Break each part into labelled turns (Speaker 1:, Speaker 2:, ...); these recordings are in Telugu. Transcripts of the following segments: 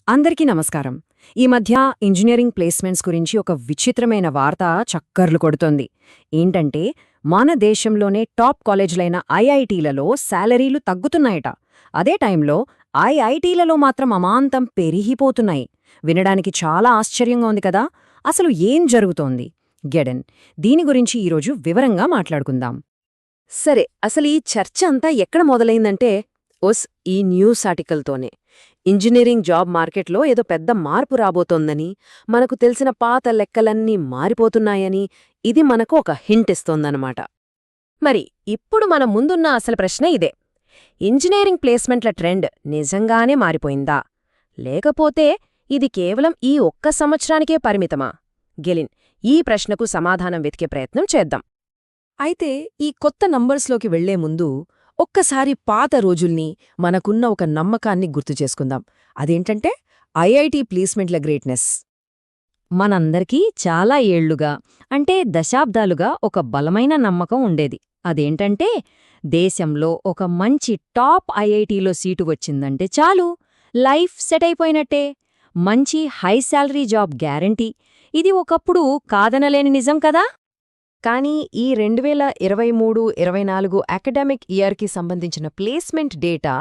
Speaker 1: అందరికీ నమస్కారం. ఈ మధ్య ఇంజినీరింగ్ ప్లేస్మెంట్స్ గురించి ఒక విచిత్రమైన వార్త చక్కర్లు కొడుతోంది. ఏంటంటే, మన దేశంలోనే టాప్ కాలేజీలైన ఐఐటీలలో శాలరీలు తగ్గుతున్నాయట. అదే టైంలో ఐఐటీలలో మాత్రం అమాంతం పెరిగిపోతున్నాయి. వినడానికి చాలా ఆశ్చర్యంగా ఉంది కదా. అసలు ఏం జరుగుతోంది? గెడెన్ దీని గురించి ఈరోజు వివరంగా మాట్లాడుకుందాం. సరే, అసలు ఈ చర్చ అంతా ఎక్కడ మొదలైందంటే ఈ న్యూస్ ఆర్టికల్తోనే. ఇంజనీరింగ్ జాబ్ మార్కెట్లో ఏదో పెద్ద మార్పు రాబోతోందని, మనకు తెలిసిన పాత లెక్కలన్నీ మారిపోతున్నాయని ఇది మనకు ఒక హింట్ ఇస్తోందన్నమాట. మరి ఇప్పుడు మన ముందున్న అసలు ప్రశ్న ఇదే: ఇంజనీరింగ్ ప్లేస్మెంట్ల ట్రెండ్ నిజంగానే మారిపోయిందా, లేకపోతే ఇది కేవలం ఈ ఒక్క సంవత్సరానికే పరిమితమా? గెలిన్ ఈ ప్రశ్నకు సమాధానం వెతికే ప్రయత్నం చేద్దాం. అయితే ఈ కొత్త నంబర్స్లోకి వెళ్లే ముందు ఒక్కసారి పాత రోజుల్ని, మనకున్న ఒక నమ్మకాన్ని గుర్తుచేసుకుందాం. అదేంటంటే ఐఐటీ ప్లేస్మెంట్ల గ్రేట్నెస్. మనందరికీ చాలా ఏళ్లుగా, అంటే దశాబ్దాలుగా ఒక బలమైన నమ్మకం ఉండేది. అదేంటంటే, దేశంలో ఒక మంచి టాప్ ఐఐటీలో సీటు వచ్చిందంటే చాలు, లైఫ్ సెట్ అయిపోయినట్టే. మంచి హై శాలరీ జాబ్ గ్యారంటీ. ఇది ఒకప్పుడు కాదనలేని నిజం కదా. కానీ ఈ 2023-24 అకాడమిక్ ఇయర్కి సంబంధించిన ప్లేస్మెంట్ డేటా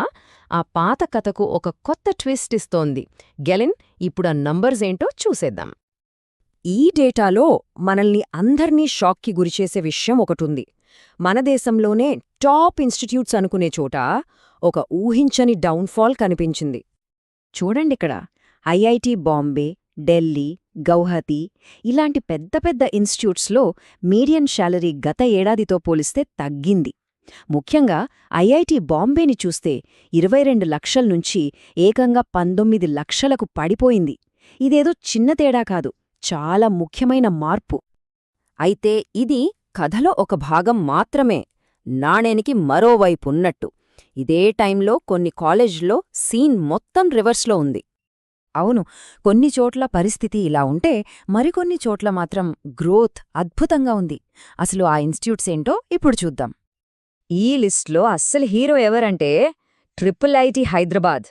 Speaker 1: ఆ పాత కథకు ఒక కొత్త ట్విస్ట్ ఇస్తోంది. గెలిన్ ఇప్పుడు ఆ నంబర్స్ ఏంటో చూసేద్దాం. ఈ డేటాలో మనల్ని అందర్నీ షాక్కి గురిచేసే విషయం ఒకటుంది. మన దేశంలోనే టాప్ ఇన్స్టిట్యూట్స్ అనుకునే చోట ఒక ఊహించని డౌన్ఫాల్ కనిపించింది. చూడండిక్కడ, ఐఐటి బాంబే, ఢిల్లీ, గౌహతి ఇలాంటి పెద్ద పెద్ద ఇన్స్టిట్యూట్స్లో మీడియన్ శాలరీ గత ఏడాదితో పోలిస్తే తగ్గింది. ముఖ్యంగా ఐఐటి బాంబేని చూస్తే 22 లక్షల నుంచి ఏకంగా 19 లక్షలకు పడిపోయింది. ఇదేదో చిన్న తేడా కాదు, చాలా ముఖ్యమైన మార్పు. అయితే ఇది కథలో ఒక భాగం మాత్రమే, నాణేనికి మరోవైపున్నట్టు. ఇదే టైంలో కొన్ని కాలేజ్లో సీన్ మొత్తం రివర్స్లో ఉంది. అవును, కొన్ని చోట్ల పరిస్థితి ఇలా ఉంటే మరికొన్ని చోట్ల మాత్రం గ్రోత్ అద్భుతంగా ఉంది. అసలు ఆ ఇన్స్టిట్యూట్స్ ఏంటో ఇప్పుడు చూద్దాం. ఈ లిస్ట్లో అస్సలు హీరో ఎవరంటే ఐఐటి హైదరాబాద్.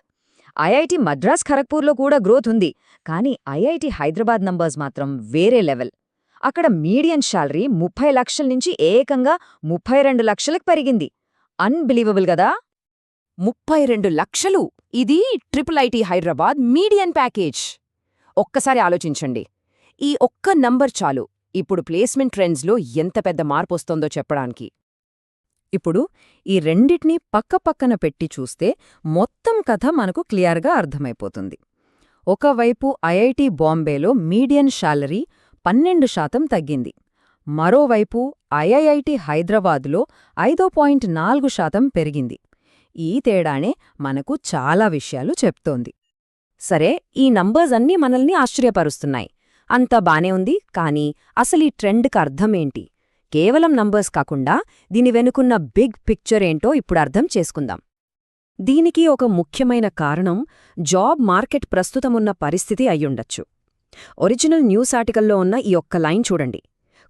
Speaker 1: ఐఐటి మద్రాస్ ఖరగ్పూర్లో కూడా గ్రోత్ ఉంది, కానీ ఐఐటి హైదరాబాద్ నంబర్స్ మాత్రం వేరే లెవెల్. అక్కడ మీడియన్ శాలరీ 30 లక్షల నుంచి ఏకంగా 32 లక్షలకు పెరిగింది. అన్బిలీవబుల్ గదా. 32 లక్షలు! ఇది ఐఐటి హైదరాబాద్ మీడియన్ ప్యాకేజ్. ఒక్కసారి ఆలోచించండి. ఈ ఒక్క నంబర్ చాలు ఇప్పుడు ప్లేస్మెంట్ ట్రెండ్స్లో ఎంత పెద్ద మార్పొస్తోందో చెప్పడానికి. ఇప్పుడు ఈ రెండిటినీ పక్కపక్కన పెట్టి చూస్తే మొత్తం కథ మనకు క్లియర్గా అర్థమైపోతుంది. ఒకవైపు ఐఐటి బాంబేలో మీడియన్ శాలరీ 12% తగ్గింది. మరోవైపు ఐఐటి హైదరాబాద్లో 5.4% పెరిగింది. ఈ తేడానే మనకు చాలా విషయాలు చెప్తోంది. సరే, ఈ నంబర్స్ అన్నీ మనల్ని ఆశ్చర్యపరుస్తున్నాయి. అంతా బానే ఉంది, కానీ అసలీ ట్రెండ్కి అర్థమేంటి? కేవలం నంబర్స్ కాకుండా దీని వెనుకున్న బిగ్ పిక్చర్ ఏంటో ఇప్పుడు అర్థం చేసుకుందాం. దీనికి ఒక ముఖ్యమైన కారణం జాబ్ మార్కెట్ ప్రస్తుతమున్న పరిస్థితి అయ్యుండొచ్చు. ఒరిజినల్ న్యూస్ ఆర్టికల్లో ఉన్న ఈ ఒక్క లైన్ చూడండి.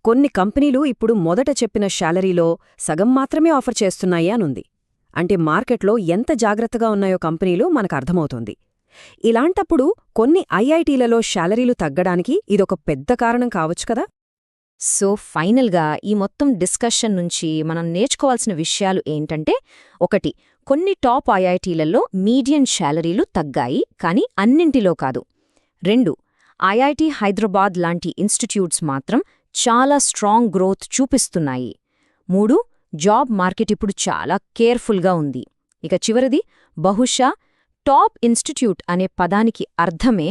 Speaker 1: కొన్ని కంపెనీలు ఇప్పుడు మొదట చెప్పిన శాలరీలో సగం మాత్రమే ఆఫర్ చేస్తున్నాయి అనుంది. అంటే మార్కెట్లో ఎంత జాగ్రత్తగా ఉన్నాయో కంపెనీలు మనకు అర్థమవుతోంది. ఇలాంటప్పుడు కొన్ని ఐఐటీలలో శాలరీలు తగ్గడానికి ఇదొక పెద్ద కారణం కావచ్చు కదా. సో ఫైనల్గా ఈ మొత్తం డిస్కషన్ నుంచి మనం నేర్చుకోవాల్సిన విషయాలు ఏంటంటే, 1, కొన్ని టాప్ ఐఐటీలలో మీడియన్ శాలరీలు తగ్గాయి, కానీ అన్నింటిలో కాదు. 2, ఐఐటి హైదరాబాద్ లాంటి ఇన్స్టిట్యూట్స్ మాత్రం చాలా స్ట్రాంగ్ గ్రోత్ చూపిస్తున్నాయి. 3, జాబ్ మార్కెట్ ఇప్పుడు చాలా కేర్ఫుల్గా ఉంది. ఇక చివరిది, బహుశా టాప్ ఇన్స్టిట్యూట్ అనే పదానికి అర్థమే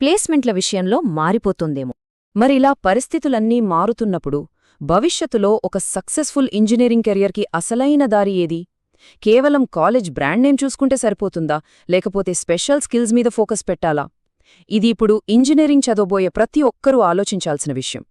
Speaker 1: ప్లేస్మెంట్ల విషయంలో మారిపోతుందేమో. మరిలా పరిస్థితులన్నీ మారుతున్నప్పుడు భవిష్యత్తులో ఒక సక్సెస్ఫుల్ ఇంజనీరింగ్ కెరియర్కి అసలైన దారి ఏది? కేవలం కాలేజ్ బ్రాండ్ నేమ్ చూసుకుంటే సరిపోతుందా, లేకపోతే స్పెషల్ స్కిల్స్ మీద ఫోకస్ పెట్టాలా? ఇది ఇప్పుడు ఇంజనీరింగ్ చదవబోయే ప్రతి ఒక్కరూ ఆలోచించాల్సిన విషయం.